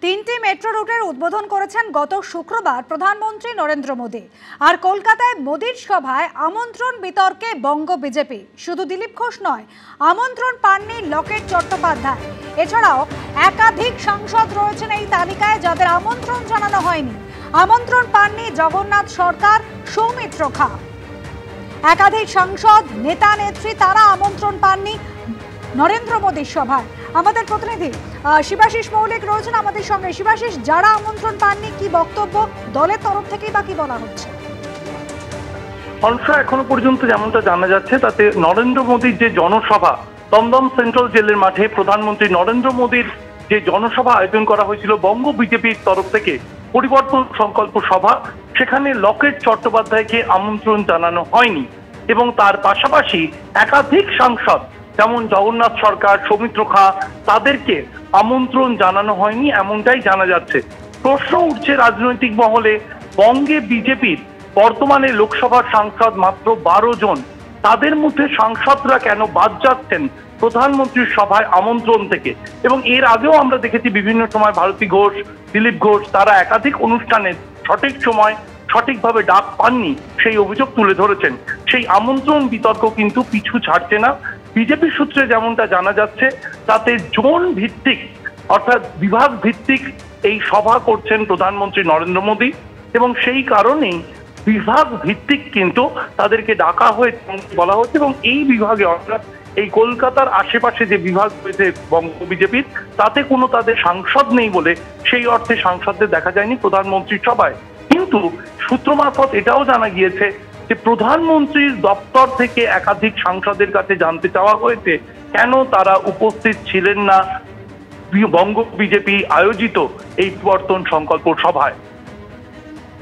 তিনটি মেট্রো রুটের উদ্বোধন করেছেন গত শুক্রবার প্রধানমন্ত্রী নরেন্দ্র মোদী। আর কলকাতায় মোদীর সভায় আমন্ত্রণ বিতর্কে বঙ্গ বিজেপি। শুধু দিলীপ ঘোষ নয়, আমন্ত্রণ পাননি লকেট চট্টোপাধ্যায়। এছাড়াও একাধিক সাংসদ রয়েছেন এই তালিকায় যাদের আমন্ত্রণ জানানো হয়নি। আমন্ত্রণ পাননি জগন্নাথ সরকার, সৌমিত্র খা। একাধিক সাংসদ, নেতা নেত্রী তারা আমন্ত্রণ পাননি নরেন্দ্র মোদীর সভায়। আমাদের প্রতিনিধি শিবাশিস মৌলিক রয়েছেন আমাদের সঙ্গে। শিবাশিস, যারা আমন্ত্রণ পাননি কি বক্তব্য দলের তরফ থেকেই বা কি বলা হচ্ছে? এখনো পর্যন্ত যেমনটা জানা যাচ্ছে তাতে নরেন্দ্র মোদীর যে জনসভা দমদম সেন্ট্রাল জেলের মাঠে প্রধানমন্ত্রী নরেন্দ্র মোদীর যে জনসভা আয়োজন করা হয়েছিল বঙ্গ বিজেপির তরফ থেকে, পরিবর্তন সংকল্প সভা, সেখানে লকেট চট্টোপাধ্যায়কে আমন্ত্রণ জানানো হয়নি এবং তার পাশাপাশি একাধিক সাংসদ যেমন জগন্নাথ সরকার, সৌমিত্র খা, তাদেরকে আমন্ত্রণ জানানো হয়নি এমনটাই জানা যাচ্ছে। প্রশ্ন উঠছে রাজনৈতিক মহলে, বঙ্গে বিজেপির বর্তমানে লোকসভার সাংসদ মাত্র 12 জন, তাদের মধ্যে সাংসদরা কেন বাদ যাচ্ছেন প্রধানমন্ত্রীর সভায় আমন্ত্রণ থেকে? এবং এর আগেও আমরা দেখেছি বিভিন্ন সময় ভারতী ঘোষ, দিলীপ ঘোষ তারা একাধিক অনুষ্ঠানে সঠিক সময় সঠিকভাবে ডাক পাননি, সেই অভিযোগ তুলে ধরেছেন। সেই আমন্ত্রণ বিতর্ক কিন্তু পিছু ছাড়ছে না। বিজেপি সূত্রে যেমনটা জানা যাচ্ছে তাতে জোন ভিত্তিক অর্থাৎ বিভাগ ভিত্তিক এই সভা করছেন প্রধানমন্ত্রী নরেন্দ্র মোদী এবং সেই কারণেই বিভাগ ভিত্তিক কিন্তু তাদেরকে ডাকা হয়েছে বলা হচ্ছে। এবং এই বিভাগে অর্থাৎ এই কলকাতার আশেপাশে যে বিভাগ রয়েছে বঙ্গ বিজেপির, তাতে কোনো তাদের সাংসদ নেই বলে সেই অর্থে সাংসদদের দেখা যায়নি প্রধানমন্ত্রীর সভায়। কিন্তু সূত্র মারফত এটাও জানা গিয়েছে যে প্রধানমন্ত্রীর দপ্তর থেকে একাধিক সাংসদের কাছে জানতে চাওয়া হয়েছে কেন তারা উপস্থিত ছিলেন না বঙ্গ বিজেপি আয়োজিত এই পরিবর্তন সংকল্প সভায়।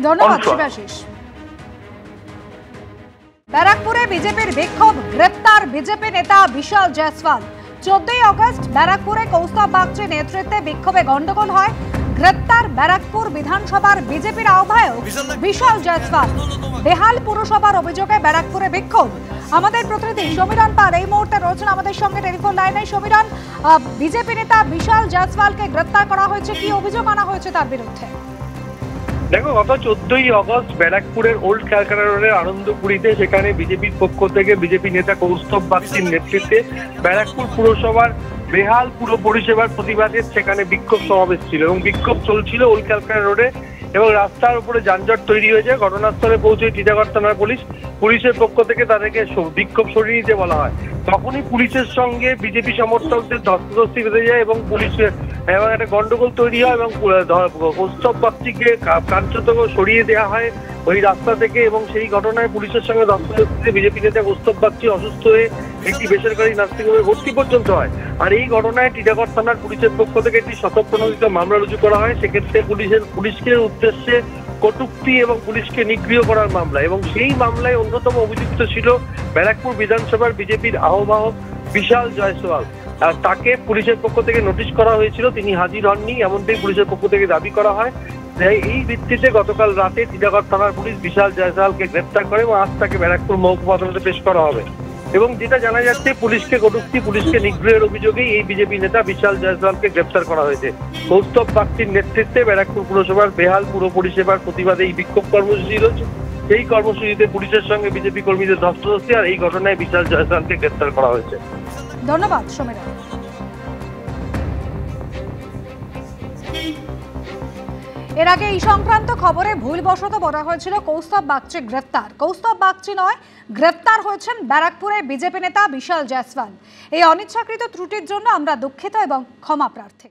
ধন্যবাদ শিবাশিস। ব্যারাকপুরে বিজেপির বিক্ষোভ, গ্রেপ্তার বিজেপি নেতা বিশাল জয়সওয়াল। 14 আগস্ট ব্যারাকপুরে কৌস্তব বাগচির নেতৃত্বে বিক্ষোভে গন্ডগোল হয়। গ্রেপ্তার ব্যারাকপুর বিধানসভার বিজেপির আহ্বায়ক বিশাল জয়সওয়াল। বেহাল পুরসভার অভিযোগে ব্যারাকপুরে বিক্ষোভ। আমাদের প্রতিনিধি সমীরণ পাল এই মুহূর্তে রয়েছেন আমাদের সঙ্গে টেলিফোন লাইনে। সমীরণ, বিজেপি নেতা বিশাল জয়সওয়ালকে গ্রেপ্তার করা হয়েছে, কি অভিযোগ আনা হয়েছে তার বিরুদ্ধে? দেখো, গত 14 আগস্ট ব্যারাকপুরের ওল্ড ক্যালকাটা রোডের আনন্দপুরীতে সেখানে বিজেপির পক্ষ থেকে বিজেপি নেতা কৌস্তব বাগচির নেতৃত্বে ব্যারাকপুর পুরসভার বেহাল পুর পরিষেবার প্রতিবাদে সেখানে বিক্ষোভ সমাবেশ ছিল এবং বিক্ষোভ চলছিল ওল্ড ক্যালকাটা রোডে এবং রাস্তার উপরে যানজট তৈরি হয়েছে। ঘটনাস্থলে পৌঁছে টিটাগড় থানার পুলিশের পক্ষ থেকে তাদেরকে বিক্ষোভ সরিয়ে নিতে বলা হয়। তখনই পুলিশের সঙ্গে বিজেপি সমর্থকদের ধস্তাধস্তি বেঁধে যায় এবং এবং একটা গন্ডগোল তৈরি হয় এবং কৌস্তব বাগচিকে কার্যত সরিয়ে দেওয়া হয় ওই রাস্তা থেকে। এবং সেই ঘটনায় পুলিশের সঙ্গে ধস্তাধস্তিতে বিজেপি নেতা কৌস্তব বাগচি অসুস্থ হয়ে একটি বেসরকারি নার্সিংহোমে ভর্তি পর্যন্ত হয়। আর এই ঘটনায় টিটাগড় থানার পুলিশের পক্ষ থেকে একটি স্বতঃপ্রণোদিত মামলা রুজু করা হয়। সেক্ষেত্রে পুলিশকে উদ্দেশ্যে কটূক্তি এবং পুলিশকে নিগৃহ করার মামলা, এবং সেই মামলায় অন্যতম অভিযুক্ত ছিল ব্যারাকপুর বিধানসভার বিজেপির আহ্বায়ক বিশাল জয়সওয়াল। আর তাকে পুলিশের পক্ষ থেকে নোটিশ করা হয়েছিল, তিনি হাজির হননি এমনটাই পুলিশের পক্ষ থেকে দাবি করা হয়। এই ভিত্তিতে গতকাল রাতে টিটাগড় থানার পুলিশ বিশাল জয়সওয়ালকে গ্রেপ্তার করে এবং আজ তাকে ব্যারাকপুর মহকুমা আদালতে পেশ করা হবে। এবং যেটা জানা যাচ্ছে, পুলিশকে কটূক্তি, পুলিশকে নিগ্রহের অভিযোগেই এই বিজেপি নেতা বিশাল জয়সওয়ালকে গ্রেপ্তার করা হয়েছে। কৌস্তব বাগচির নেতৃত্বে ব্যারাকপুর পুরসভার বেহাল পুর পরিষেবার প্রতিবাদে এই বিক্ষোভ কর্মসূচি রয়েছে। এই কর্মসূচিতে পুলিশের সঙ্গে বিজেপি কর্মীদের ধস্তাধস্তি, আর এই ঘটনায় বিশাল জয়সওয়ালকে গ্রেপ্তার করা হয়েছে। ধন্যবাদ সমীরণ। এর আগে এই সংক্রান্ত খবরে ভুলবশত বলা হয়েছিল কৌস্তব বাগচি গ্রেফতার। কৌস্তব বাগচি নয়, গ্রেফতার হয়েছেন ব্যারাকপুরের বিজেপি নেতা বিশাল জয়সওয়াল। এই অনিচ্ছাকৃত ত্রুটির জন্য আমরা দুঃখিত এবং ক্ষমা প্রার্থী।